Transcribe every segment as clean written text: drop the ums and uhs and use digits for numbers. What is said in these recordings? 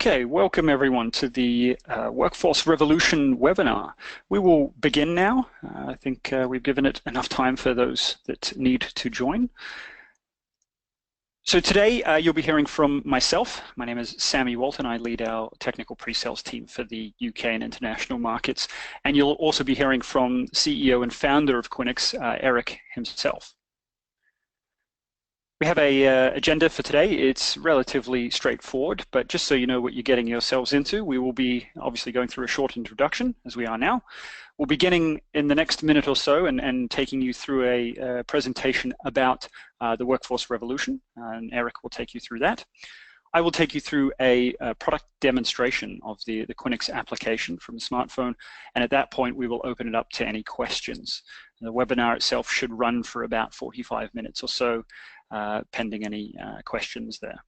Okay, welcome everyone to the Workforce Revolution webinar. We will begin now. I think we've given it enough time for those that need to join. So today you'll be hearing from myself. My name is Sammy Walton. I lead our technical pre-sales team for the UK and international markets. And you'll also be hearing from CEO and founder of Quinyx, Erik himself. We have an agenda for today. It's relatively straightforward, but just so you know what you're getting yourselves into, we will be obviously going through a short introduction, as we are now. We'll be beginning in the next minute or so and taking you through a presentation about the workforce revolution, and Erik will take you through that. I will take you through a product demonstration of the Quinyx application from the smartphone, and at that point we will open it up to any questions. The webinar itself should run for about 45 minutes or so, pending any questions there.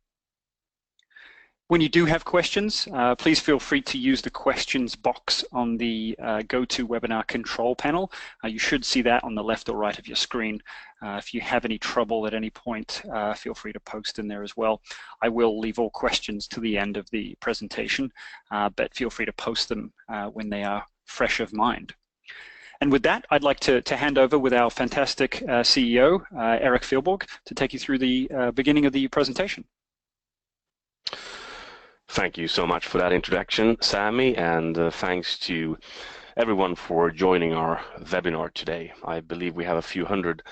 When you do have questions, please feel free to use the questions box on the GoToWebinar control panel. You should see that on the left or right of your screen. If you have any trouble at any point, feel free to post in there as well. I will leave all questions to the end of the presentation, but feel free to post them when they are fresh of mind. And with that, I'd like to hand over with our fantastic CEO, Erik Fjellborg, to take you through the beginning of the presentation. Thank you so much for that introduction, Sammy, and thanks to everyone for joining our webinar today. I believe we have a few hundred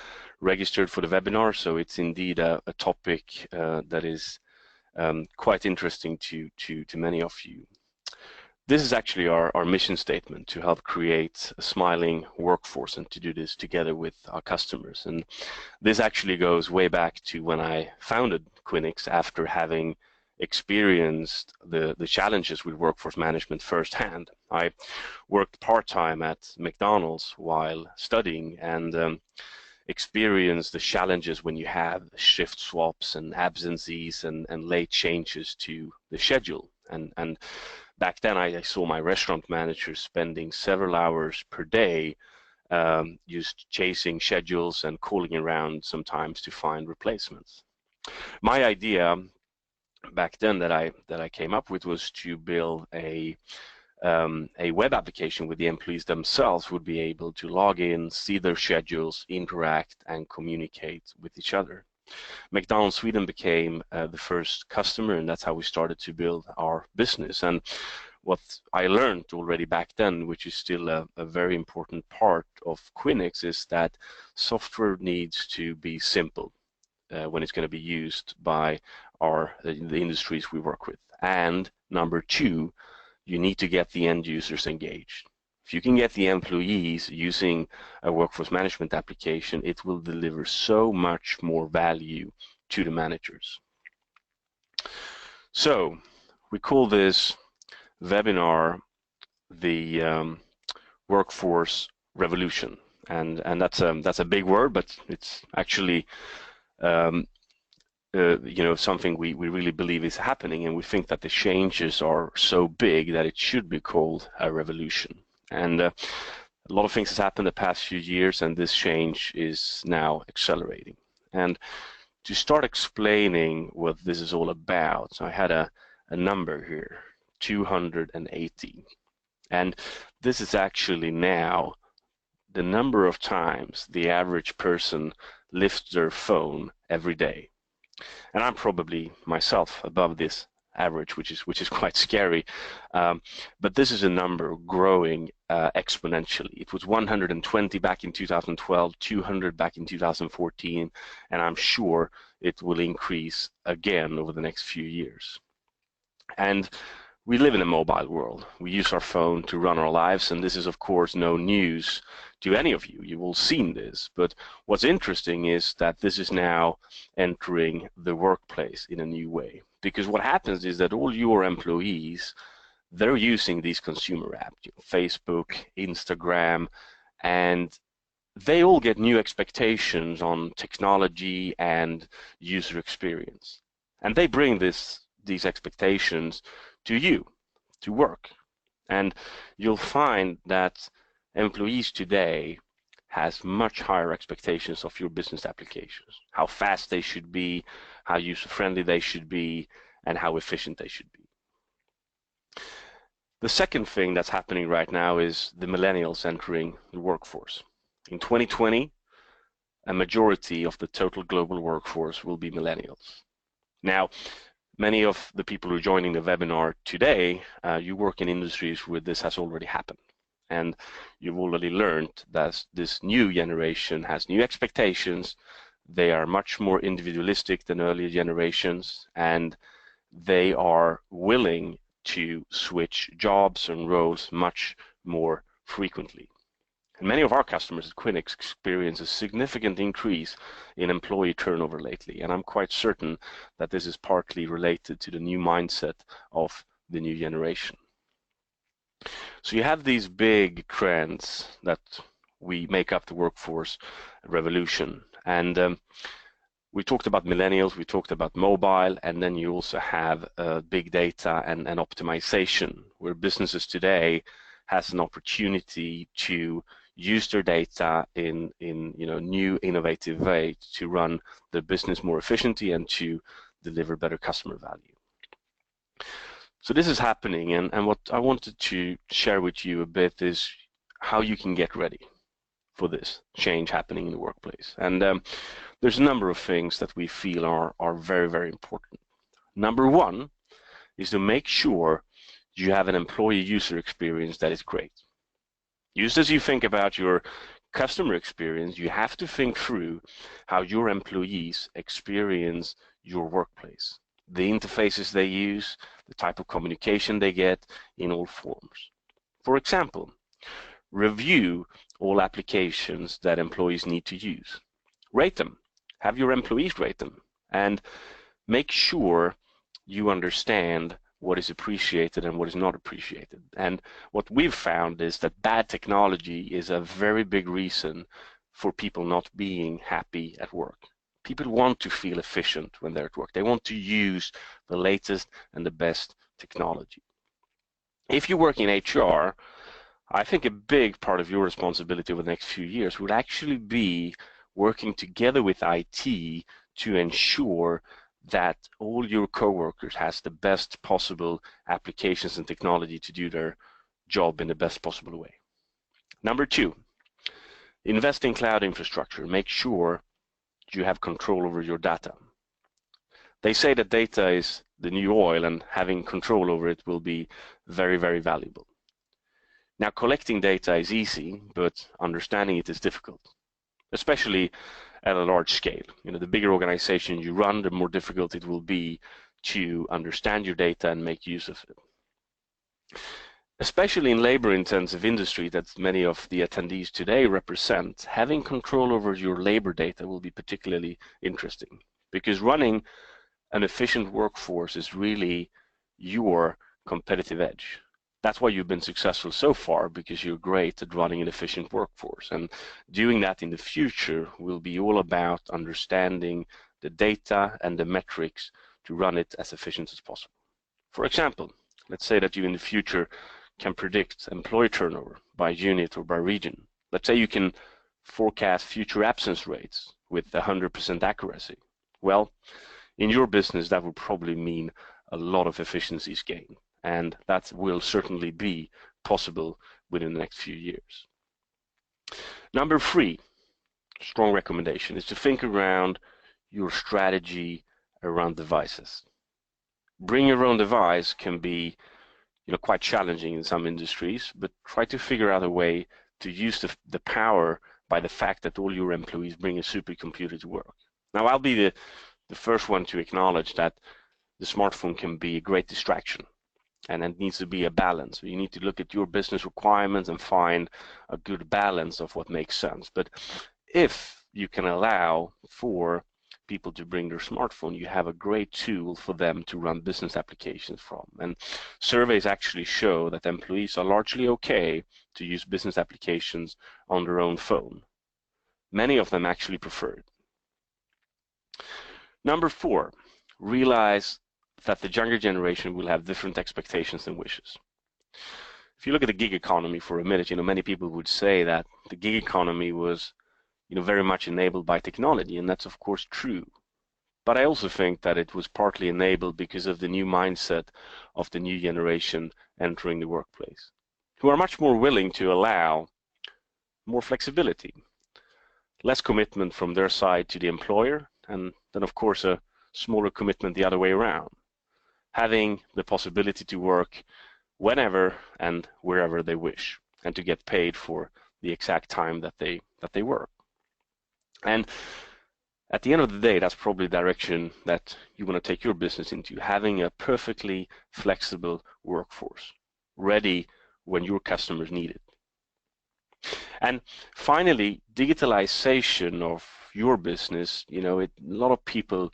registered for the webinar, so it's indeed a topic that is quite interesting to many of you. This is actually our mission statement, to help create a smiling workforce and to do this together with our customers. And this actually goes way back to when I founded Quinyx after having experienced the challenges with workforce management firsthand. I worked part-time at McDonald's while studying and experienced the challenges when you have shift swaps and absences and late changes to the schedule. And back then I saw my restaurant managers spending several hours per day just chasing schedules and calling around sometimes to find replacements. My idea back then that I came up with was to build a web application where the employees themselves would be able to log in, see their schedules, interact, and communicate with each other. McDonald's Sweden became the first customer, and that's how we started to build our business. And what I learned already back then, which is still a very important part of Quinyx, is that software needs to be simple when it's going to be used by the industries we work with. And number two, you need to get the end users engaged. If you can get the employees using a workforce management application, it will deliver so much more value to the managers. So we call this webinar the workforce revolution, and that's a big word, but it's actually you know, something we really believe is happening, and we think that the changes are so big that it should be called a revolution. And a lot of things has happened the past few years, and this change is now accelerating. And to start explaining what this is all about, I had a number here, 280. And this is actually now the number of times the average person lifts their phone every day. And I'm probably myself above this average, which is quite scary. But this is a number growing exponentially. It was 120 back in 2012, 200 back in 2014, and I'm sure it will increase again over the next few years. And we live in a mobile world. We use our phone to run our lives, and this is of course no news to any of you. You've all seen this. But what's interesting is that this is now entering the workplace in a new way. Because what happens is that all your employees, they're using these consumer apps, Facebook, Instagram, and they all get new expectations on technology and user experience. And they bring these expectations to you, to work. And you'll find that employees today has much higher expectations of your business applications, how fast they should be, how user-friendly they should be, and how efficient they should be. The second thing that's happening right now is the millennials entering the workforce. In 2020, a majority of the total global workforce will be millennials. Now, many of the people who are joining the webinar today, you work in industries where this has already happened. And you've already learned that this new generation has new expectations. They are much more individualistic than earlier generations, and they are willing to switch jobs and roles much more frequently. And many of our customers at Quinyx experience a significant increase in employee turnover lately, and I'm quite certain that this is partly related to the new mindset of the new generation. So you have these big trends that we make up the workforce revolution, and we talked about millennials, we talked about mobile, and then you also have big data and optimization, where businesses today has an opportunity to use their data in new innovative ways to run the business more efficiently and to deliver better customer value. So this is happening, and what I wanted to share with you a bit is how you can get ready for this change happening in the workplace. And there's a number of things that we feel are very, very important. Number one is to make sure you have an employee user experience that is great. Just as you think about your customer experience, you have to think through how your employees experience your workplace, the interfaces they use, the type of communication they get in all forms. For example, review all applications that employees need to use. Rate them. Have your employees rate them. And make sure you understand what is appreciated and what is not appreciated. And what we've found is that bad technology is a very big reason for people not being happy at work. People want to feel efficient when they're at work. They want to use the latest and the best technology. If you work in HR, I think a big part of your responsibility over the next few years would actually be working together with IT to ensure that all your coworkers has the best possible applications and technology to do their job in the best possible way. Number two, invest in cloud infrastructure. Make sure you have control over your data. They say that data is the new oil, and having control over it will be very, very valuable. Now, collecting data is easy, but understanding it is difficult, especially at a large scale. The bigger organization you run, the more difficult it will be to understand your data and make use of it. Especially in labor-intensive industry that many of the attendees today represent, having control over your labor data will be particularly interesting, because running an efficient workforce is really your competitive edge. That's why you've been successful so far, because you're great at running an efficient workforce. And doing that in the future will be all about understanding the data and the metrics to run it as efficient as possible. For example, let's say that you in the future can predict employee turnover by unit or by region. Let's say you can forecast future absence rates with 100% accuracy. Well, in your business, that would probably mean a lot of efficiencies gained. And that will certainly be possible within the next few years. Number three, strong recommendation, is to think around your strategy around devices. Bring your own device can be quite challenging in some industries, but try to figure out a way to use the power by the fact that all your employees bring a supercomputer to work. Now, I'll be the first one to acknowledge that the smartphone can be a great distraction. And it needs to be a balance. So you need to look at your business requirements and find a good balance of what makes sense. But if you can allow for people to bring their smartphone, you have a great tool for them to run business applications from. And surveys actually show that employees are largely okay to use business applications on their own phone. Many of them actually prefer it. Number four, realize that the younger generation will have different expectations and wishes. If you look at the gig economy for a minute, many people would say that the gig economy was, very much enabled by technology, and that's of course true. But I also think that it was partly enabled because of the new mindset of the new generation entering the workplace, who are much more willing to allow more flexibility, less commitment from their side to the employer, and then of course a smaller commitment the other way around, having the possibility to work whenever and wherever they wish, and to get paid for the exact time that they work. And at the end of the day, that's probably the direction that you want to take your business into, having a perfectly flexible workforce, ready when your customers need it. And finally, digitalization of your business, a lot of people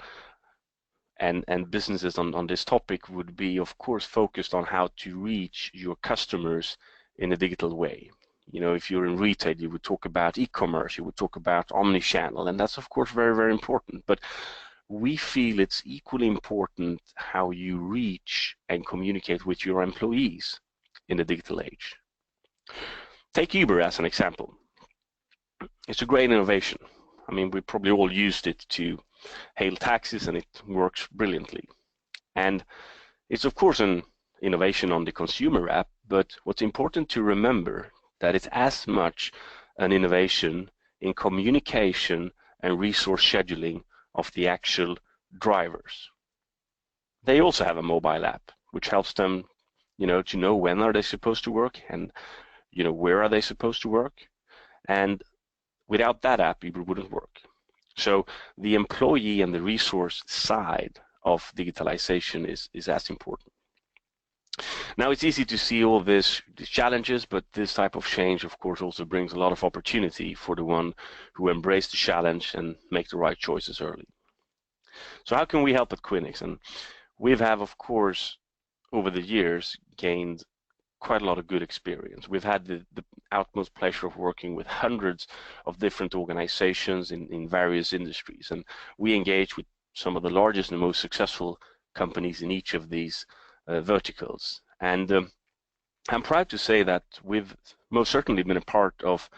and businesses on this topic would be, of course, focused on how to reach your customers in a digital way. If you're in retail, you would talk about e-commerce, you would talk about omni-channel, and that's of course very, very important. But we feel it's equally important how you reach and communicate with your employees in the digital age. Take Uber as an example. It's a great innovation. I mean, we probably all used it to hail taxis, and it works brilliantly. And it's of course an innovation on the consumer app, but what's important to remember that it's as much an innovation in communication and resource scheduling of the actual drivers. They also have a mobile app, which helps them, to know when are they supposed to work and, where are they supposed to work. And without that app, Uber wouldn't work. So the employee and the resource side of digitalization is as important. Now, it's easy to see all these challenges, but this type of change, of course, also brings a lot of opportunity for the one who embrace the challenge and make the right choices early. So how can we help at Quinyx? And we have, of course, over the years, gained quite a lot of good experience. We've had the utmost pleasure of working with hundreds of different organizations in various industries, and we engage with some of the largest and most successful companies in each of these verticals. And I'm proud to say that we've most certainly been a part of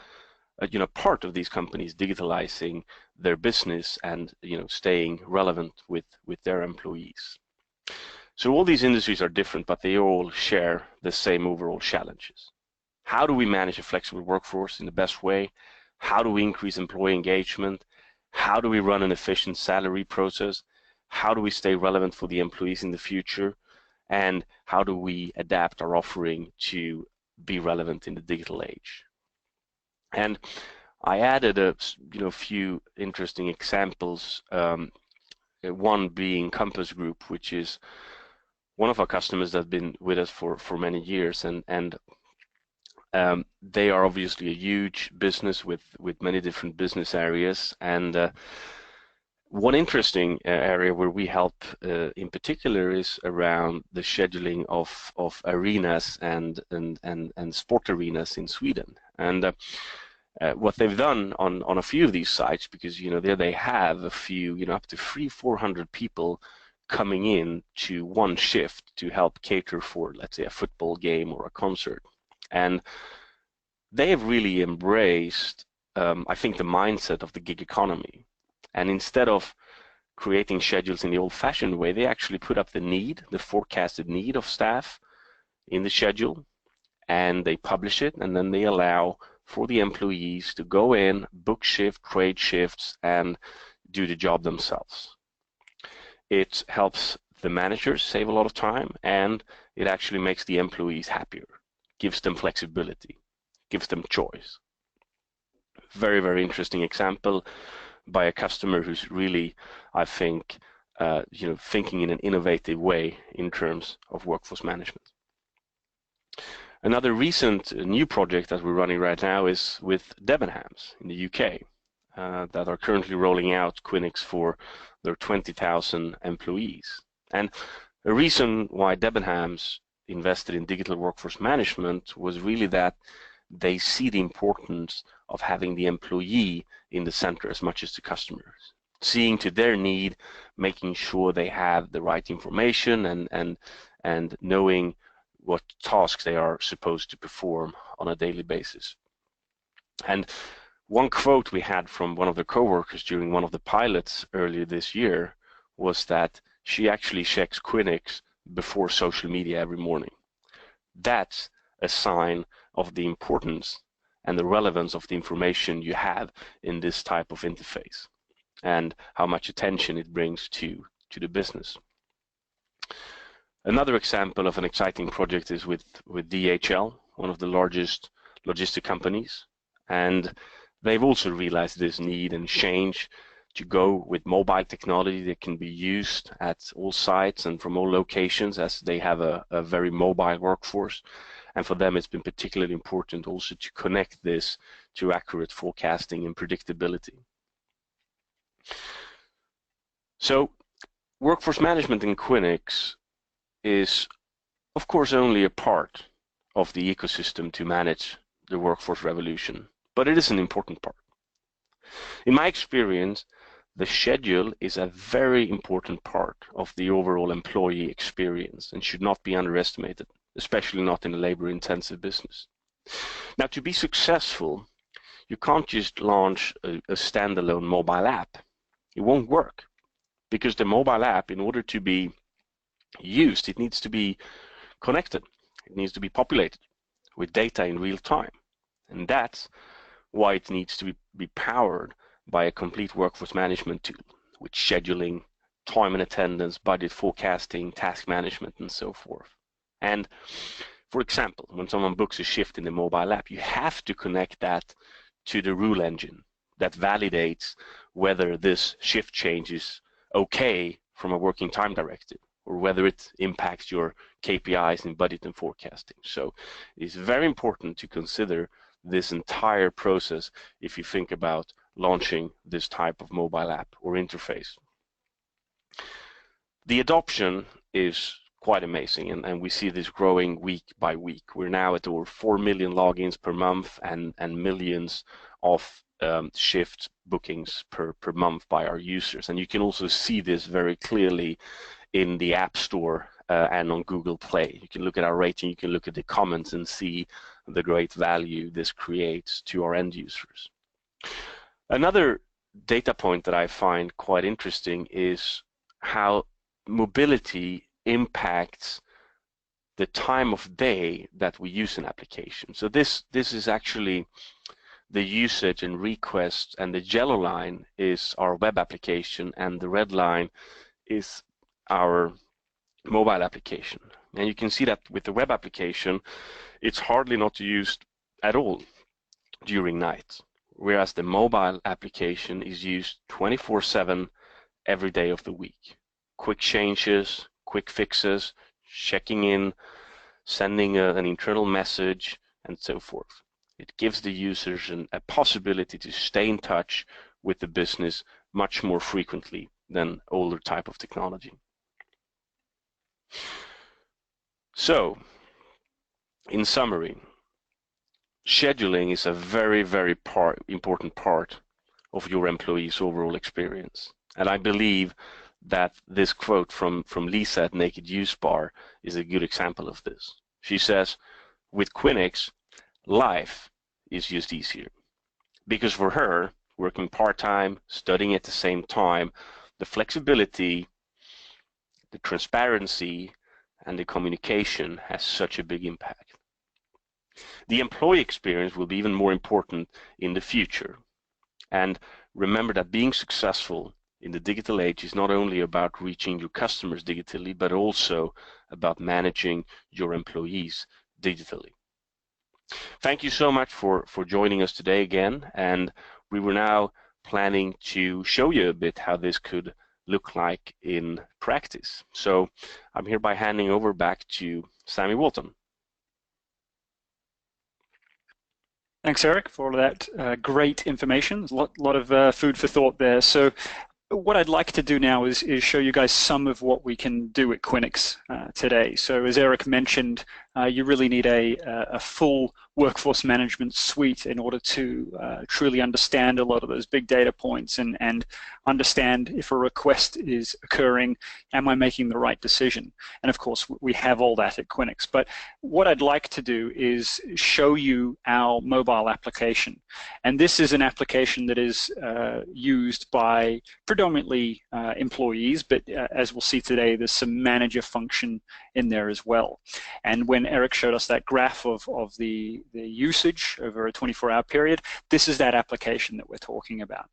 these companies digitalizing their business and staying relevant with their employees. So all these industries are different, but they all share the same overall challenges. How do we manage a flexible workforce in the best way? How do we increase employee engagement? How do we run an efficient salary process? How do we stay relevant for the employees in the future? And how do we adapt our offering to be relevant in the digital age? And I added a few interesting examples, one being Compass Group, which is one of our customers that have been with us for many years, and they are obviously a huge business with many different business areas. And one interesting area where we help in particular is around the scheduling of arenas and sport arenas in Sweden. And what they've done on a few of these sites, because there they have a few, up to 300-400 people coming in to one shift to help cater for, let's say, a football game or a concert. And they have really embraced, I think, the mindset of the gig economy. And instead of creating schedules in the old-fashioned way, they actually put up the forecasted need of staff in the schedule, and they publish it, and then they allow for the employees to go in, book shift, trade shifts, and do the job themselves. It helps the managers save a lot of time, and it actually makes the employees happier, gives them flexibility, gives them choice. Very, very interesting example by a customer who's really, I think, thinking in an innovative way in terms of workforce management. Another recent new project that we're running right now is with Debenhams in the UK that are currently rolling out Quinyx for their 20,000 employees. And the reason why Debenhams invested in digital workforce management was really that they see the importance of having the employee in the center as much as the customers, seeing to their need, making sure they have the right information and knowing what tasks they are supposed to perform on a daily basis. And one quote we had from one of the co-workers during one of the pilots earlier this year was that she actually checks Quinyx before social media every morning. That's a sign of the importance and the relevance of the information you have in this type of interface and how much attention it brings to the business. Another example of an exciting project is with DHL, one of the largest logistic companies, and they've also realized this need and change to go with mobile technology that can be used at all sites and from all locations, as they have a very mobile workforce. And for them, it's been particularly important also to connect this to accurate forecasting and predictability. So workforce management in Quinyx is, of course, only a part of the ecosystem to manage the workforce revolution, but it is an important part. In my experience, the schedule is a very important part of the overall employee experience and should not be underestimated, especially not in a labor-intensive business. Now, to be successful, you can't just launch a standalone mobile app. It won't work, because the mobile app, in order to be used, it needs to be connected. It needs to be populated with data in real time. And that's why it needs to be powered by a complete workforce management tool with scheduling, time and attendance, budget forecasting, task management, and so forth. And for example, when someone books a shift in the mobile app, you have to connect that to the rule engine that validates whether this shift change is okay from a working time directive, or whether it impacts your KPIs in budget and forecasting. So it's very important to consider this entire process if you think about launching this type of mobile app or interface. The adoption is quite amazing, and we see this growing week by week. We're now at over 4 million logins per month and millions of shift bookings per month by our users. And you can also see this very clearly in the App Store and on Google Play. You can look at our rating, you can look at the comments and see the great value this creates to our end users. Another data point that I find quite interesting is how mobility impacts the time of day that we use an application. So this is actually the usage and requests, and the yellow line is our web application and the red line is our mobile application. And you can see that with the web application, it's hardly not used at all during night, whereas the mobile application is used 24/7 every day of the week. Quick changes, quick fixes, checking in, sending an internal message, and so forth. It gives the users a possibility to stay in touch with the business much more frequently than older type of technology. So, in summary, scheduling is a very, very important part of your employees' overall experience. And I believe that this quote from Lisa at Naked Use Bar is a good example of this. She says, with Quinyx, life is just easier. Because for her, working part-time, studying at the same time, the flexibility, the transparency, and the communication has such a big impact. The employee experience will be even more important in the future. And remember that being successful in the digital age is not only about reaching your customers digitally, but also about managing your employees digitally. Thank you so much for joining us today again, and we were now planning to show you a bit how this could look like in practice. So I'm hereby handing over back to Sammy Walton. Thanks, Erik, for all of that great information. There's a lot of food for thought there. So what I'd like to do now is show you guys some of what we can do at Quinyx today. So as Erik mentioned, You really need a full workforce management suite in order to truly understand a lot of those big data points and understand if a request is occurring, am I making the right decision? And of course, we have all that at Quinyx. But what I'd like to do is show you our mobile application. And this is an application that is used by predominantly employees, but as we'll see today, there's some manager function in there as well. And when Erik showed us that graph of the usage over a 24-hour period, this is that application that we're talking about.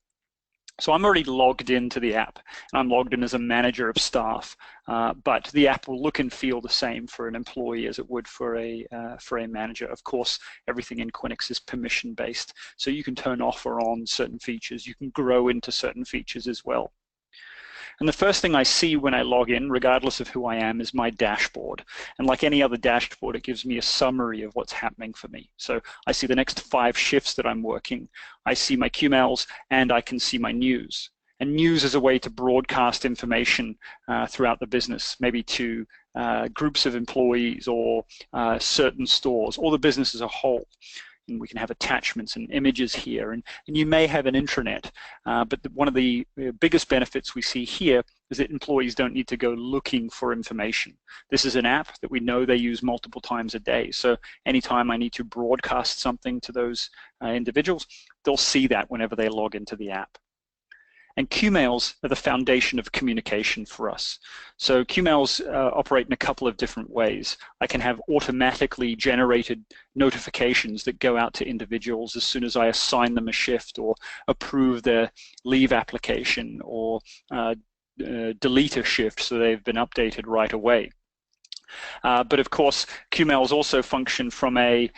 So I'm already logged into the app, and I'm logged in as a manager of staff, but the app will look and feel the same for an employee as it would for a manager. Of course, everything in Quinyx is permission-based, so you can turn off or on certain features. You can grow into certain features as well. And the first thing I see when I log in, regardless of who I am, is my dashboard. And like any other dashboard, it gives me a summary of what's happening for me. So I see the next 5 shifts that I'm working. I see my QMLs, and I can see my news. And news is a way to broadcast information throughout the business, maybe to groups of employees or certain stores, or the business as a whole. And we can have attachments and images here, and you may have an intranet, but one of the biggest benefits we see here is that employees don't need to go looking for information. This is an app that we know they use multiple times a day, so anytime I need to broadcast something to those individuals, they'll see that whenever they log into the app. And QMails are the foundation of communication for us. So QMails operate in a couple of different ways. I can have automatically generated notifications that go out to individuals as soon as I assign them a shift or approve their leave application or delete a shift so they've been updated right away. But of course, QMails also function from a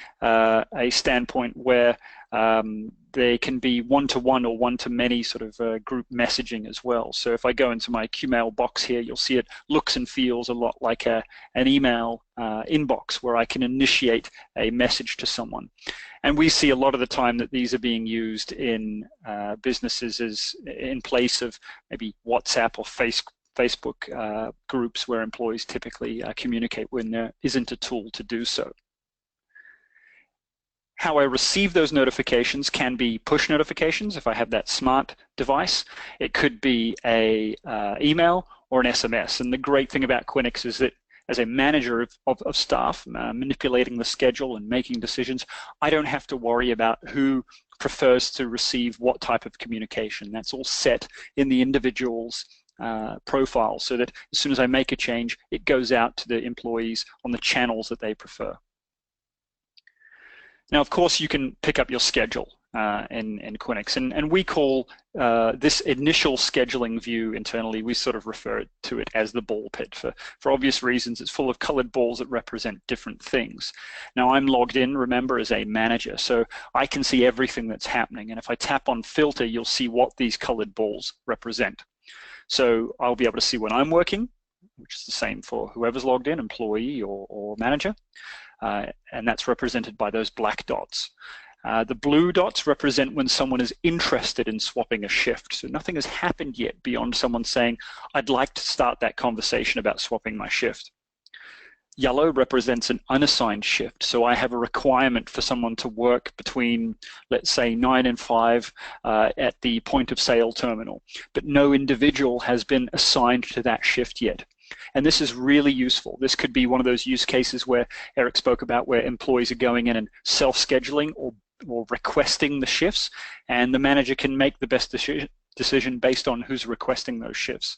standpoint where they can be one-to-one or one-to-many sort of group messaging as well. So if I go into my QMail box here, you'll see it looks and feels a lot like an email inbox where I can initiate a message to someone. And we see a lot of the time that these are being used in businesses as in place of maybe WhatsApp or Facebook groups where employees typically communicate when there isn't a tool to do so. How I receive those notifications can be push notifications if I have that smart device. It could be a email or an SMS. And the great thing about Quinyx is that as a manager of staff, manipulating the schedule and making decisions, I don't have to worry about who prefers to receive what type of communication. That's all set in the individual's profile so that as soon as I make a change, it goes out to the employees on the channels that they prefer. Now, of course, you can pick up your schedule in Quinyx, and we call this initial scheduling view internally, we sort of refer to it as the ball pit. For obvious reasons, it's full of colored balls that represent different things. Now, I'm logged in, remember, as a manager, so I can see everything that's happening, and if I tap on filter, you'll see what these colored balls represent. So I'll be able to see when I'm working, which is the same for whoever's logged in, employee or manager. And that's represented by those black dots. The blue dots represent when someone is interested in swapping a shift. So nothing has happened yet beyond someone saying, I'd like to start that conversation about swapping my shift. Yellow represents an unassigned shift. So I have a requirement for someone to work between, let's say, 9 and 5 at the point of sale terminal, but no individual has been assigned to that shift yet. And this is really useful. This could be one of those use cases where Erik spoke about where employees are going in and self-scheduling or requesting the shifts, and the manager can make the best decision based on who's requesting those shifts.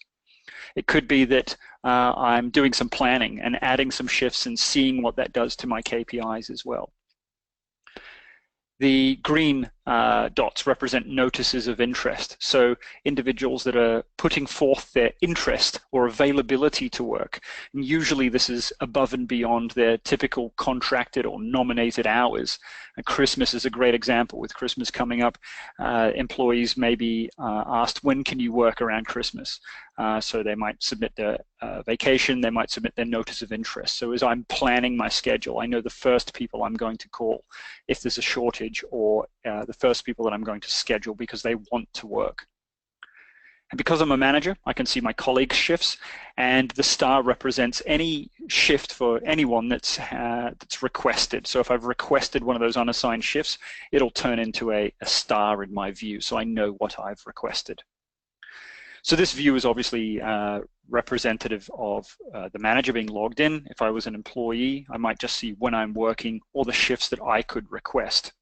It could be that I'm doing some planning and adding some shifts and seeing what that does to my KPIs as well. The green dots represent notices of interest. So individuals that are putting forth their interest or availability to work. And usually this is above and beyond their typical contracted or nominated hours. And Christmas is a great example. With Christmas coming up, employees may be asked, when can you work around Christmas? So they might submit their vacation, they might submit their notice of interest. So as I'm planning my schedule, I know the first people I'm going to call if there's a shortage, or the first people that I'm going to schedule because they want to work. And because I'm a manager, I can see my colleagues' shifts, and the star represents any shift for anyone that's requested. So if I've requested one of those unassigned shifts, it'll turn into a star in my view, so I know what I've requested. So this view is obviously representative of the manager being logged in. If I was an employee, I might just see when I'm working or the shifts that I could request.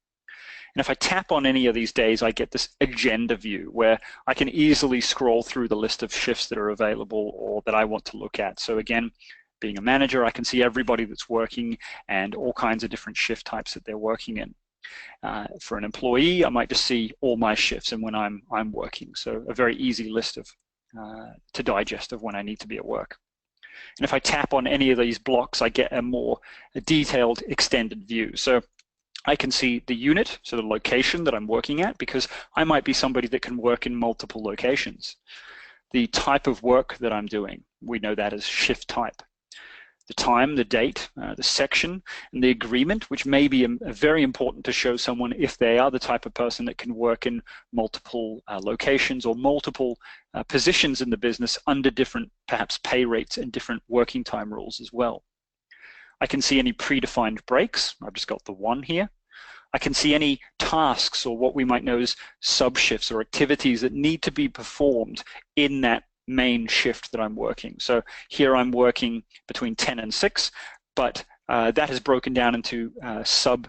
And if I tap on any of these days, I get this agenda view where I can easily scroll through the list of shifts that are available or that I want to look at. So again, being a manager, I can see everybody that's working and all kinds of different shift types that they're working in. For an employee, I might just see all my shifts and when I'm working. So a very easy list of to digest of when I need to be at work. And if I tap on any of these blocks, I get a more detailed extended view. So I can see the unit, so the location that I'm working at, because I might be somebody that can work in multiple locations. The type of work that I'm doing, we know that as shift type. The time, the date, the section, and the agreement, which may be very important to show someone if they are the type of person that can work in multiple locations or multiple positions in the business under different, perhaps, pay rates and different working time rules as well. I can see any predefined breaks. I've just got the one here. I can see any tasks or what we might know as sub-shifts or activities that need to be performed in that main shift that I'm working. So here I'm working between 10 and 6, but that is broken down into sub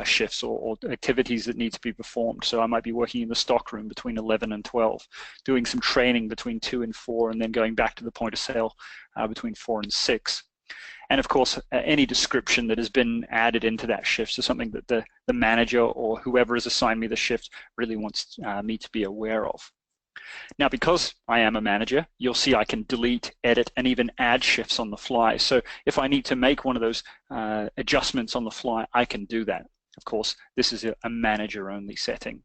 shifts or activities that need to be performed. So I might be working in the stockroom between 11 and 12, doing some training between 2 and 4, and then going back to the point of sale between 4 and 6. And of course, any description that has been added into that shift, so something that the manager or whoever has assigned me the shift really wants me to be aware of. Now, because I am a manager, you'll see I can delete, edit, and even add shifts on the fly. So if I need to make one of those adjustments on the fly, I can do that. Of course, this is a manager-only setting.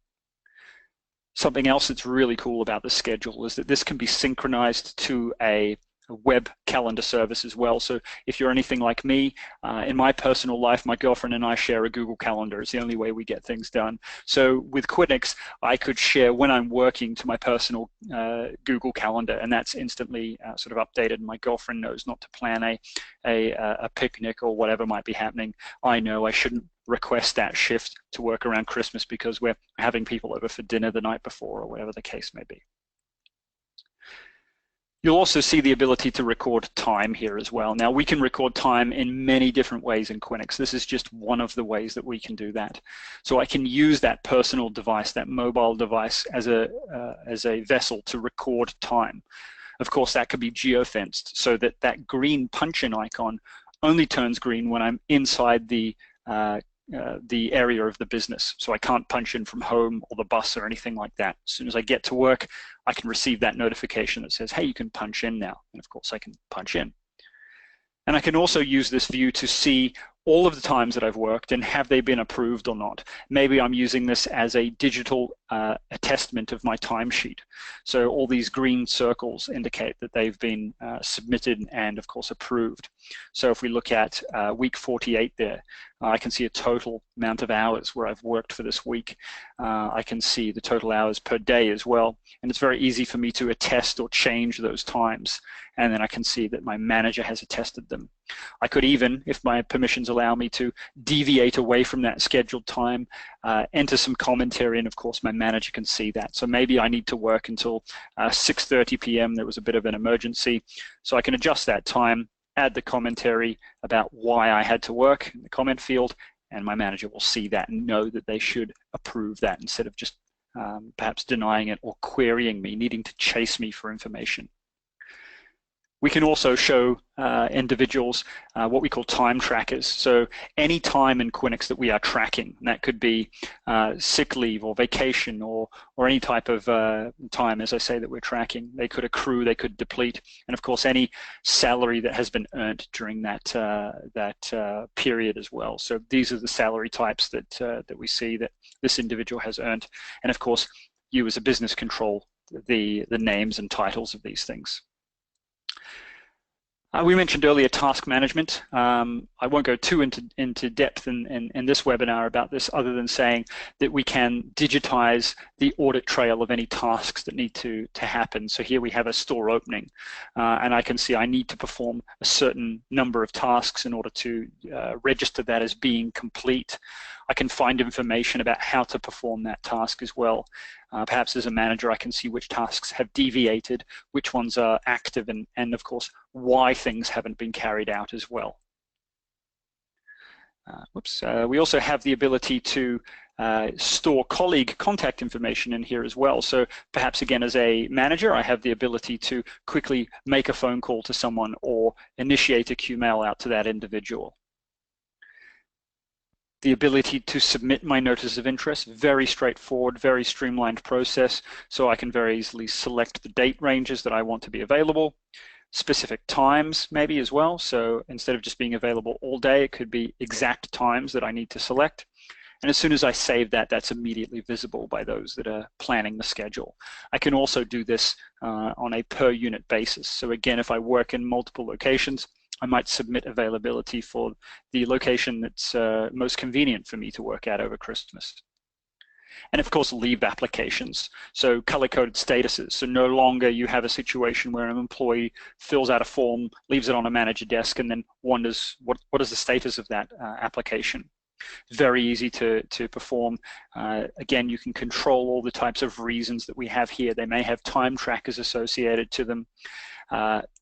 Something else that's really cool about the schedule is that this can be synchronized to a web calendar service as well. So if you're anything like me, in my personal life, my girlfriend and I share a Google Calendar. It's the only way we get things done. So with Quinyx, I could share when I'm working to my personal Google Calendar, and that's instantly sort of updated. My girlfriend knows not to plan a picnic or whatever might be happening. I know I shouldn't request that shift to work around Christmas because we're having people over for dinner the night before or whatever the case may be. You'll also see the ability to record time here as well. Now, we can record time in many different ways in Quinyx. This is just one of the ways that we can do that. So I can use that personal device, that mobile device, as a vessel to record time. Of course, that could be geofenced so that that green punch-in icon only turns green when I'm inside the area of the business. So I can't punch in from home or the bus or anything like that. As soon as I get to work, I can receive that notification that says, hey, you can punch in now. And of course I can punch in. And I can also use this view to see all of the times that I've worked and have they been approved or not. Maybe I'm using this as a digital attestment of my timesheet. So all these green circles indicate that they've been submitted and of course approved. So if we look at week 48 there, I can see a total amount of hours where I've worked for this week. I can see the total hours per day as well. And it's very easy for me to attest or change those times. And then I can see that my manager has attested them. I could even, if my permissions allow me to, deviate away from that scheduled time, enter some commentary, and of course my manager can see that. So maybe I need to work until 6:30 p.m. There was a bit of an emergency. So I can adjust that time, add the commentary about why I had to work in the comment field, and my manager will see that and know that they should approve that instead of just perhaps denying it or querying me, needing to chase me for information. We can also show individuals what we call time trackers. So any time in Quinyx that we are tracking, and that could be sick leave or vacation or any type of time, as I say, that we're tracking. They could accrue, they could deplete, and of course any salary that has been earned during that period as well. So these are the salary types that we see that this individual has earned, and of course you as a business control the names and titles of these things. We mentioned earlier task management. I won't go too into depth in this webinar about this, other than saying that we can digitize the audit trail of any tasks that need to happen. So here we have a store opening, and I can see I need to perform a certain number of tasks in order to register that as being complete. I can find information about how to perform that task as well. Perhaps as a manager, I can see which tasks have deviated, which ones are active, and of course, why things haven't been carried out as well. We also have the ability to store colleague contact information in here as well. So perhaps again, as a manager, I have the ability to quickly make a phone call to someone or initiate a QMail out to that individual. The ability to submit my notice of interest, very straightforward, very streamlined process. So I can very easily select the date ranges that I want to be available, specific times maybe as well. So instead of just being available all day, it could be exact times that I need to select. And as soon as I save that, that's immediately visible by those that are planning the schedule. I can also do this on a per unit basis. So again, if I work in multiple locations, I might submit availability for the location that's most convenient for me to work at over Christmas. And of course, leave applications. So color-coded statuses. So no longer you have a situation where an employee fills out a form, leaves it on a manager desk, and then wonders what is the status of that application. Very easy to perform. Again, you can control all the types of reasons that we have here. They may have time trackers associated to them.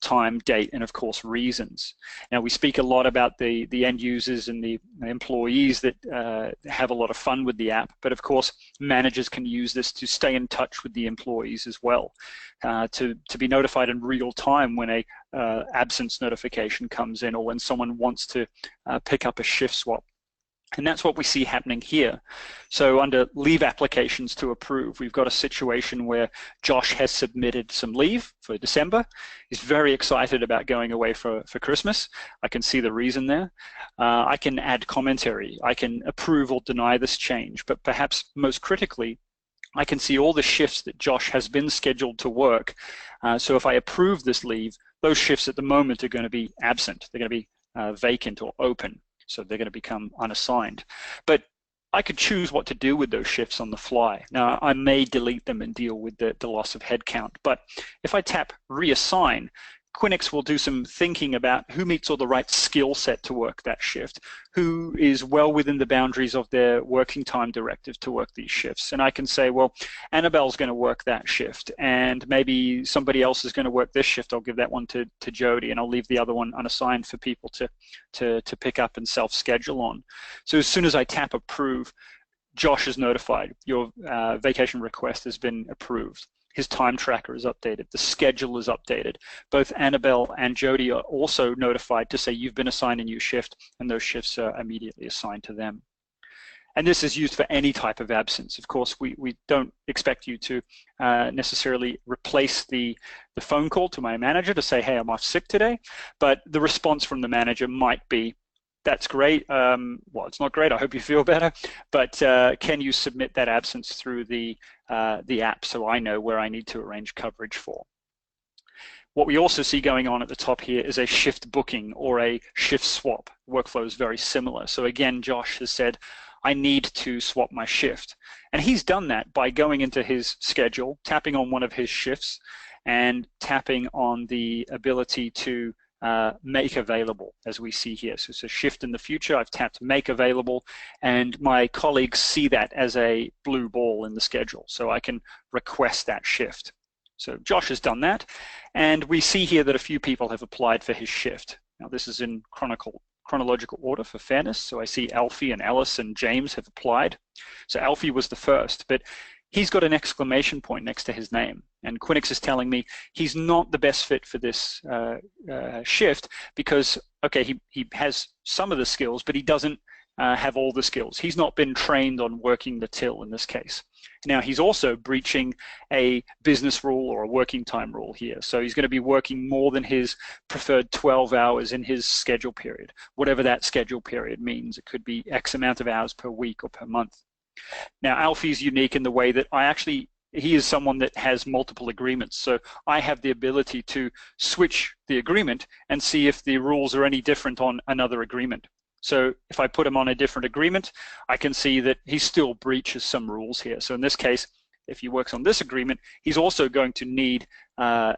Time, date, and of course reasons. Now we speak a lot about the end users and the employees that have a lot of fun with the app, but of course managers can use this to stay in touch with the employees as well, to be notified in real time when a absence notification comes in, or when someone wants to pick up a shift swap. And that's what we see happening here. So under leave applications to approve, we've got a situation where Josh has submitted some leave for December. He's very excited about going away for Christmas. I can see the reason there. I can add commentary. I can approve or deny this change. But perhaps most critically, I can see all the shifts that Josh has been scheduled to work. So if I approve this leave, those shifts at the moment are going to be absent. They're going to be vacant or open. So they're going to become unassigned. But I could choose what to do with those shifts on the fly. Now, I may delete them and deal with the loss of headcount. But if I tap reassign, Quinyx will do some thinking about who meets all the right skill set to work that shift, who is well within the boundaries of their working time directive to work these shifts. And I can say, well, Annabelle's going to work that shift, and maybe somebody else is going to work this shift. I'll give that one to Jody, and I'll leave the other one unassigned for people to pick up and self-schedule on. So as soon as I tap approve, Josh is notified. Your vacation request has been approved. His time tracker is updated. The schedule is updated. Both Annabelle and Jody are also notified to say you've been assigned a new shift, and those shifts are immediately assigned to them. And this is used for any type of absence. Of course, we don't expect you to necessarily replace the phone call to my manager to say, hey, I'm off sick today, but the response from the manager might be, that's great. Well, it's not great. I hope you feel better. But can you submit that absence through the app so I know where I need to arrange coverage for? What we also see going on at the top here is a shift booking or a shift swap. Workflow is very similar. So again, Josh has said, I need to swap my shift. And he's done that by going into his schedule, tapping on one of his shifts, and tapping on the ability to make available, as we see here. So it's a shift in the future. I've tapped make available, and my colleagues see that as a blue ball in the schedule. So I can request that shift. So Josh has done that, and we see here that a few people have applied for his shift. Now this is in chronological order for fairness. So I see Alfie and Alice and James have applied. So Alfie was the first, but he's got an exclamation point next to his name. And Quinyx is telling me he's not the best fit for this shift because, okay, he has some of the skills, but he doesn't have all the skills. He's not been trained on working the till in this case. Now, he's also breaching a business rule or a working time rule here. So he's going to be working more than his preferred 12 hours in his schedule period, whatever that schedule period means. It could be X amount of hours per week or per month. Now, Alfie's unique in the way that I actually he is someone that has multiple agreements. So I have the ability to switch the agreement and see if the rules are any different on another agreement. So if I put him on a different agreement, I can see that he still breaches some rules here. So in this case, if he works on this agreement, he's also going to need a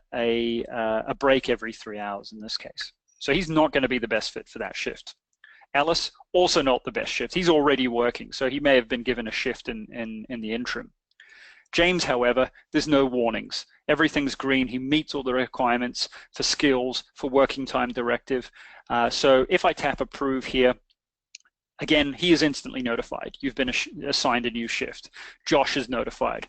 break every 3 hours in this case. So he's not going to be the best fit for that shift. Ellis, also not the best shift. He's already working, so he may have been given a shift in the interim. James, however, there's no warnings. Everything's green. He meets all the requirements for skills, for working time directive. So if I tap approve here, again, he is instantly notified. You've been assigned a new shift. Josh is notified.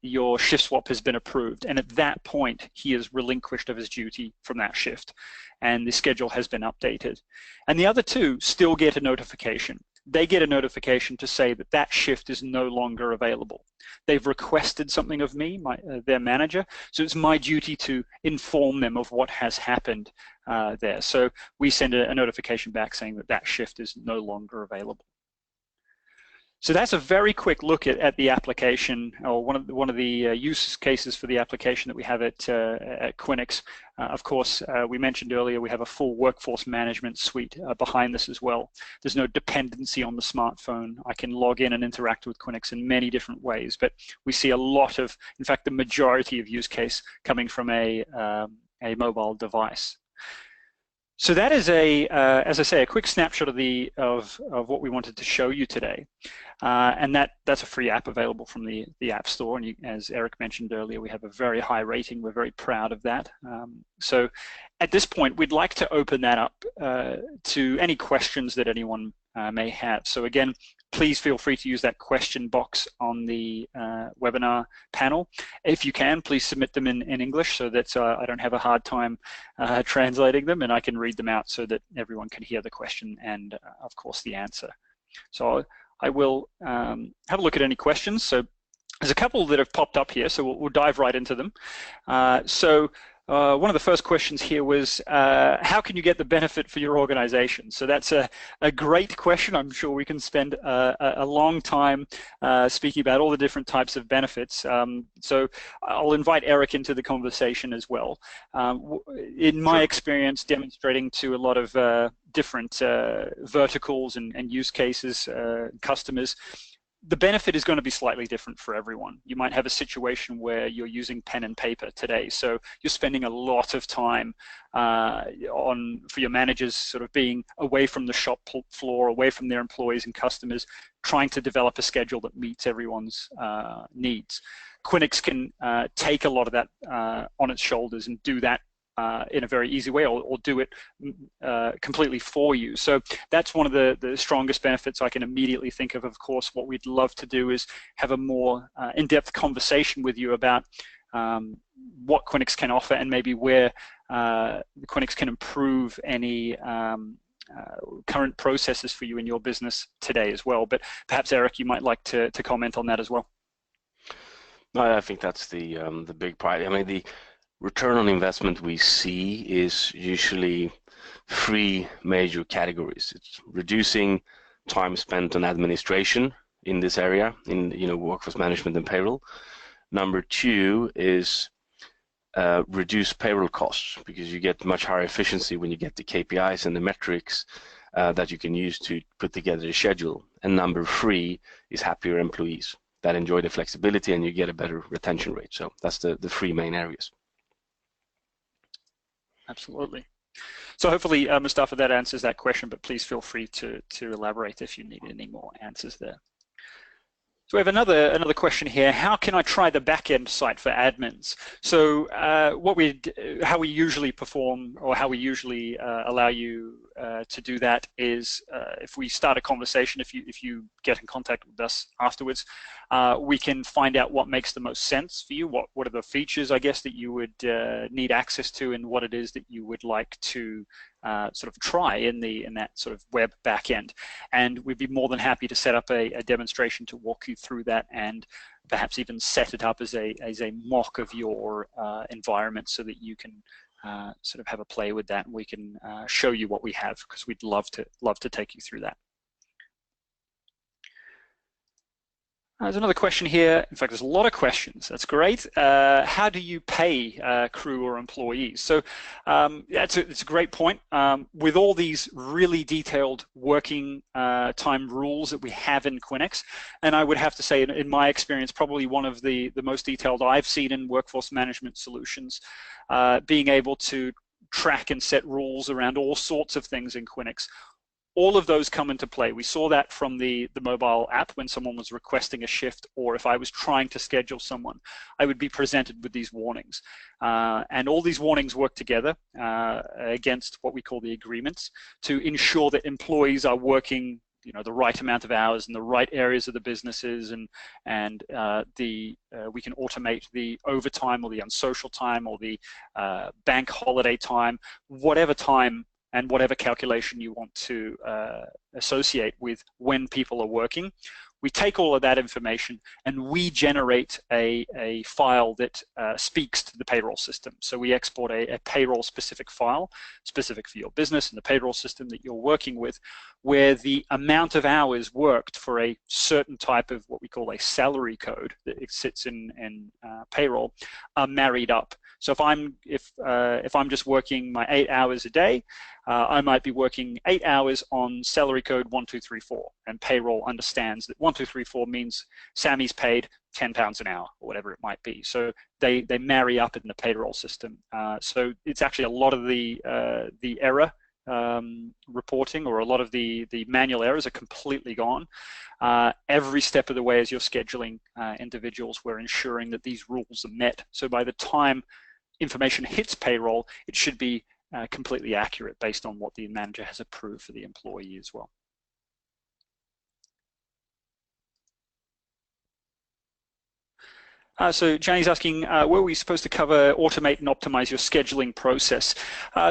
Your shift swap has been approved. And at that point, he is relinquished of his duty from that shift. And the schedule has been updated. And the other two still get a notification. They get a notification to say that that shift is no longer available. They've requested something of me, their manager, so it's my duty to inform them of what has happened there. So we send a notification back saying that that shift is no longer available. So that's a very quick look at the application, or one of the use cases for the application that we have at Quinyx. Of course, we mentioned earlier we have a full workforce management suite behind this as well. There's no dependency on the smartphone. I can log in and interact with Quinyx in many different ways, but we see a lot of, in fact, the majority of use case coming from a mobile device. So that is as I say, a quick snapshot of what we wanted to show you today, and that's a free app available from the App Store. And as Erik mentioned earlier, we have a very high rating. We're very proud of that. So at this point, we'd like to open that up to any questions that anyone may have. So again, please feel free to use that question box on the webinar panel. If you can, please submit them in English so that I don't have a hard time translating them, and I can read them out so that everyone can hear the question and, of course, the answer. So I will have a look at any questions. So there's a couple that have popped up here, so we'll dive right into them. One of the first questions here was, how can you get the benefit for your organization? So that's a great question. I'm sure we can spend a long time speaking about all the different types of benefits. So I'll invite Erik into the conversation as well. In my experience, demonstrating to a lot of different verticals and use cases, customers, the benefit is going to be slightly different for everyone. You might have a situation where you're using pen and paper today, so you're spending a lot of time for your managers sort of being away from the shop floor, away from their employees and customers, trying to develop a schedule that meets everyone's needs. Quinyx can take a lot of that on its shoulders and do that in a very easy way, or do it completely for you. So that's one of the strongest benefits I can immediately think of. Of course, what we'd love to do is have a more in-depth conversation with you about what Quinyx can offer and maybe where Quinyx can improve any current processes for you in your business today as well. But perhaps, Erik, you might like to comment on that as well. I think that's the big part. I mean, the return on investment we see is usually three major categories. It's reducing time spent on administration in this area, in workforce management and payroll. Number two is reduce payroll costs, because you get much higher efficiency when you get the KPIs and the metrics that you can use to put together a schedule. And number three is happier employees that enjoy the flexibility, and you get a better retention rate. So that's the three main areas. Absolutely. So hopefully, Mustafa, that answers that question, but please feel free to elaborate if you need any more answers there. So we have another question here. How can I try the back-end site for admins? So how we usually perform, or how we usually allow you to do that is, if we start a conversation, if you get in contact with us afterwards, we can find out what makes the most sense for you. What are the features, I guess, that you would need access to, and what it is that you would like to sort of try in that sort of web backend. And we'd be more than happy to set up a demonstration to walk you through that, and perhaps even set it up as a mock of your environment, so that you can sort of have a play with that, and we can show you what we have, because we'd love to take you through that. There's another question here. In fact, there's a lot of questions. That's great. How do you pay crew or employees? So yeah, it's a great point. With all these really detailed working time rules that we have in Quinyx, and I would have to say, in my experience, probably one of the most detailed I've seen in workforce management solutions, being able to track and set rules around all sorts of things in Quinyx. All of those come into play. We saw that from the mobile app when someone was requesting a shift, or if I was trying to schedule someone, I would be presented with these warnings. And all these warnings work together against what we call the agreements to ensure that employees are working the right amount of hours in the right areas of the businesses, and we can automate the overtime or the unsocial time or the bank holiday time, whatever time and whatever calculation you want to associate with when people are working. We take all of that information and we generate a file that speaks to the payroll system. So we export a payroll specific file, specific for your business and the payroll system that you're working with, where the amount of hours worked for a certain type of what we call a salary code that it sits in payroll are married up. So if I'm just working my 8 hours a day, I might be working 8 hours on salary code 1234, and payroll understands that 1234 means Sammy's paid £10 an hour or whatever it might be. So they marry up in the payroll system. So it's actually a lot of the error reporting, or a lot of the manual errors are completely gone. Every step of the way as you're scheduling individuals, we're ensuring that these rules are met. So by the time information hits payroll, it should be completely accurate based on what the manager has approved for the employee as well. So Jenny's asking, were we supposed to cover automate and optimize your scheduling process?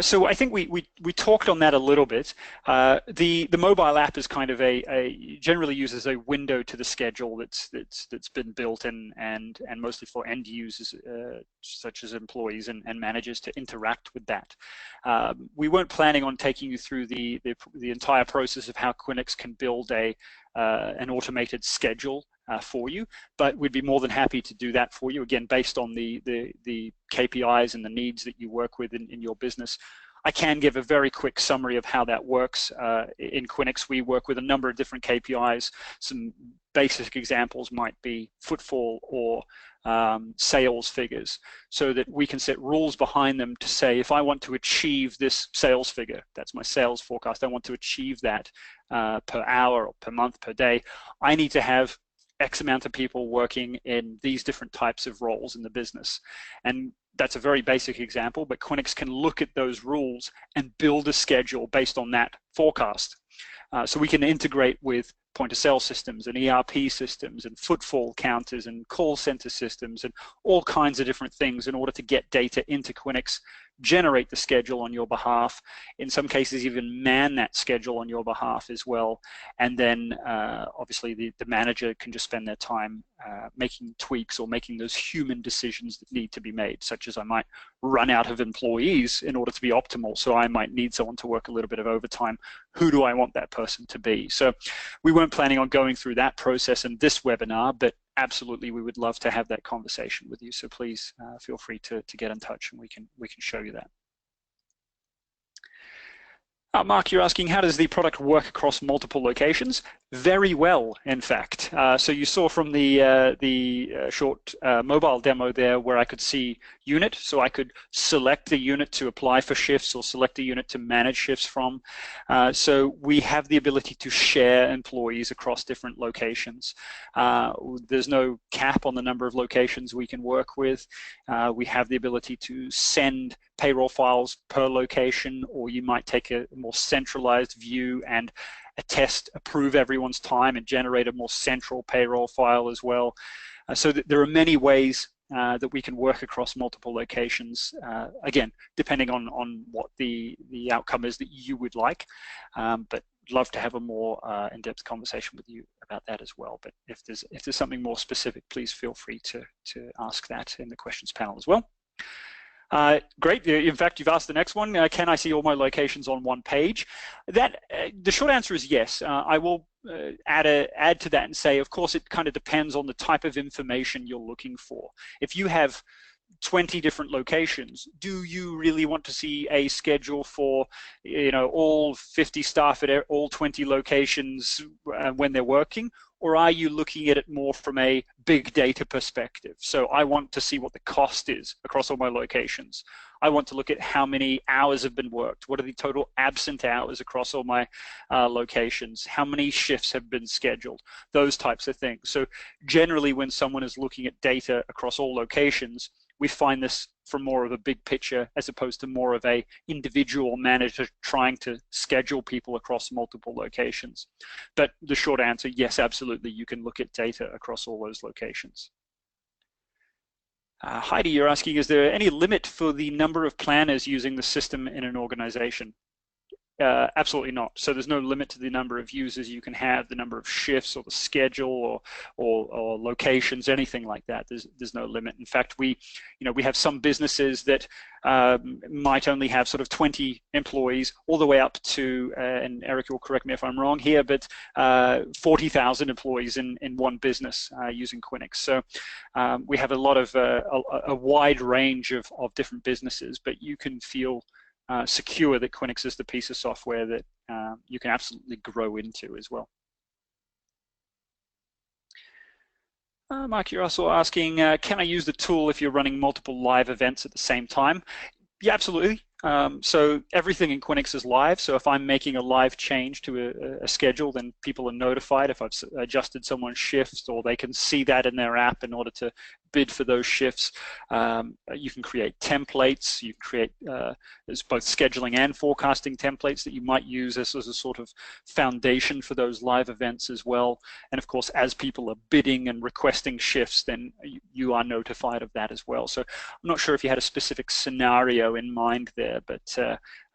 So I think we talked on that a little bit. The mobile app is kind of generally uses a window to the schedule that's been built and mostly for end users such as employees and managers to interact with that. We weren't planning on taking you through the entire process of how Quinyx can build an automated schedule for you, but we'd be more than happy to do that for you, again, based on the KPIs and the needs that you work with in your business. I can give a very quick summary of how that works. In Quinyx, we work with a number of different KPIs. Some basic examples might be footfall or sales figures, so that we can set rules behind them to say, if I want to achieve this sales figure, that's my sales forecast, I want to achieve that per hour or per month, per day, I need to have X amount of people working in these different types of roles in the business. And that's a very basic example, but Quinyx can look at those rules and build a schedule based on that forecast. So we can integrate with point-of-sale systems and ERP systems and footfall counters and call center systems and all kinds of different things in order to get data into Quinyx, generate the schedule on your behalf, in some cases even man that schedule on your behalf as well. And then obviously the manager can just spend their time making tweaks or making those human decisions that need to be made, such as I might run out of employees in order to be optimal, so I might need someone to work a little bit of overtime. Who do I want that person to be? So we weren't planning on going through that process in this webinar, but absolutely we would love to have that conversation with you. So please feel free to get in touch and we can show you that. Mark, you're asking, how does the product work across multiple locations? Very well, in fact. So you saw from the short mobile demo there where I could see unit, so I could select the unit to apply for shifts or select a unit to manage shifts from. So we have the ability to share employees across different locations. There's no cap on the number of locations we can work with. We have the ability to send payroll files per location, or you might take a more centralized view and approve everyone's time and generate a more central payroll file as well. So there are many ways that we can work across multiple locations, again, depending on what the outcome is that you would like. But love to have a more in-depth conversation with you about that as well. But if there's something more specific, please feel free to ask that in the questions panel as well. Great. In fact, you've asked the next one. Can I see all my locations on one page? The short answer is yes. I will add to that and say, of course, it kind of depends on the type of information you're looking for. If you have 20 different locations, do you really want to see a schedule for, all 50 staff at all 20 locations when they're working? Or are you looking at it more from a big data perspective? So I want to see what the cost is across all my locations. I want to look at how many hours have been worked. What are the total absent hours across all my locations? How many shifts have been scheduled? Those types of things. So generally, when someone is looking at data across all locations, we find this from more of a big picture as opposed to more of a individual manager trying to schedule people across multiple locations. But the short answer, yes, absolutely, you can look at data across all those locations. Heidi, you're asking, is there any limit for the number of planners using the system in an organization? Absolutely not. So there's no limit to the number of users you can have, the number of shifts or the schedule or locations, anything like that. There's no limit. In fact, we have some businesses that might only have sort of 20 employees all the way up to, and Erik will correct me if I'm wrong here, but 40,000 employees in one business using Quinyx. So we have a lot of a wide range of different businesses, but you can feel secure that Quinyx is the piece of software that you can absolutely grow into as well. Mike, you're also asking, can I use the tool if you're running multiple live events at the same time? Yeah, absolutely. So everything in Quinyx is live. So if I'm making a live change to a schedule, then people are notified if I've adjusted someone's shifts, or they can see that in their app in order to bid for those shifts. You can create templates. You can create there's both scheduling and forecasting templates that you might use as a sort of foundation for those live events as well. And of course, as people are bidding and requesting shifts, then you are notified of that as well. So I'm not sure if you had a specific scenario in mind there, but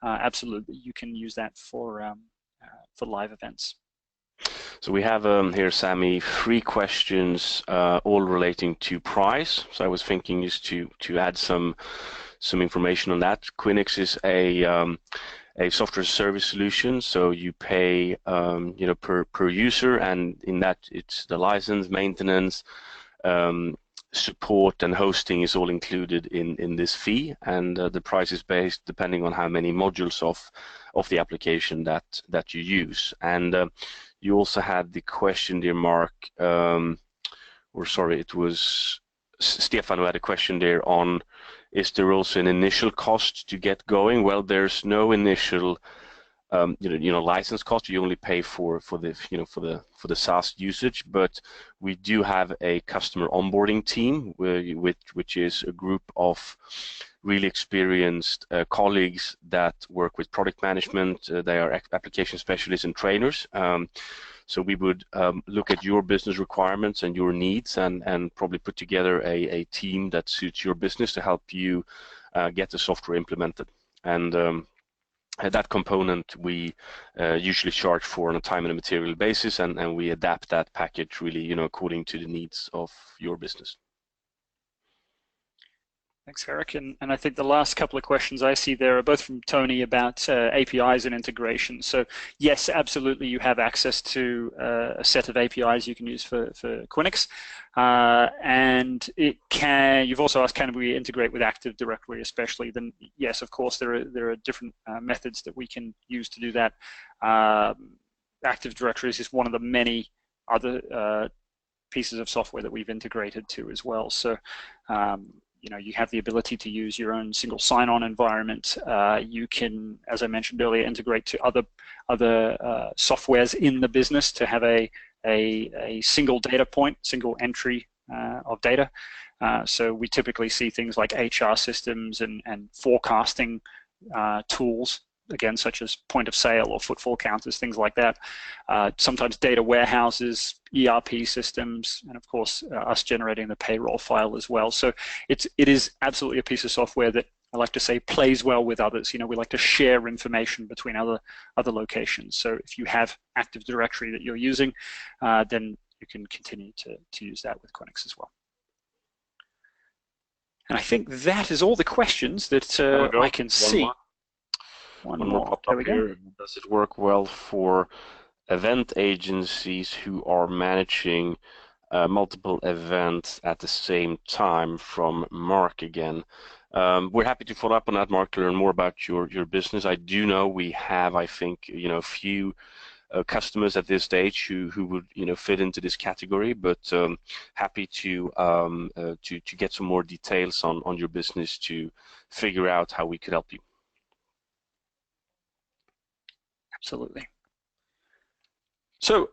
absolutely, you can use that for live events. So we have here, Sammy, 3 questions, all relating to price. So I was thinking just to add some information on that. Quinyx is a software service solution, so you pay per user, and in that it's the license, maintenance, support and hosting is all included in this fee, and the price is based depending on how many modules of the application that you use. And you also had the question, dear Mark, or sorry, it was Stefan who had a question there on, is there also an initial cost to get going? Well, there's no initial license cost. You only pay for the SaaS usage, but we do have a customer onboarding team which is a group of really experienced colleagues that work with product management. They are application specialists and trainers. So we would look at your business requirements and your needs, and probably put together a team that suits your business to help you get the software implemented. And that component we usually charge for on a time and a material basis, and we adapt that package really, according to the needs of your business. Thanks, Erik. And I think the last couple of questions I see there are both from Tony about APIs and integration. So yes, absolutely, you have access to a set of APIs you can use for Quinyx. And you've also asked, can we integrate with Active Directory especially? Then yes, of course, there are different methods that we can use to do that. Active Directory is just one of the many other pieces of software that we've integrated to as well. So you have the ability to use your own single sign-on environment. You can, as I mentioned earlier, integrate to other softwares in the business to have a single data point, single entry of data. So we typically see things like HR systems and forecasting tools, again, such as point of sale or footfall counters, things like that. Sometimes data warehouses, ERP systems, and of course, us generating the payroll file as well. So it is absolutely a piece of software that I like to say plays well with others. We like to share information between other locations. So if you have Active Directory that you're using, then you can continue to use that with Quinyx as well. And I think that is all the questions that There we I go. can One see. more. One One more more. popped There up we go. here. Does it work well for event agencies who are managing multiple events at the same time? From Mark again. We're happy to follow up on that, Mark, to learn more about your business. I do know we have, I think, a few customers at this stage who would fit into this category, but happy to get some more details on your business to figure out how we could help you. Absolutely. So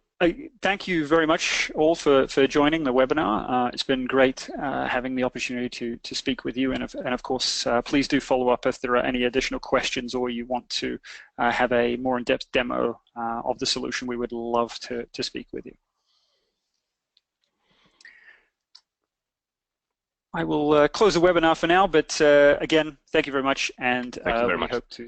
thank you very much all for joining the webinar. It's been great having the opportunity to speak with you, and of course please do follow up if there are any additional questions or you want to have a more in-depth demo of the solution. We would love to speak with you. I will close the webinar for now, but again, thank you very much, and Thank you very we much. hope to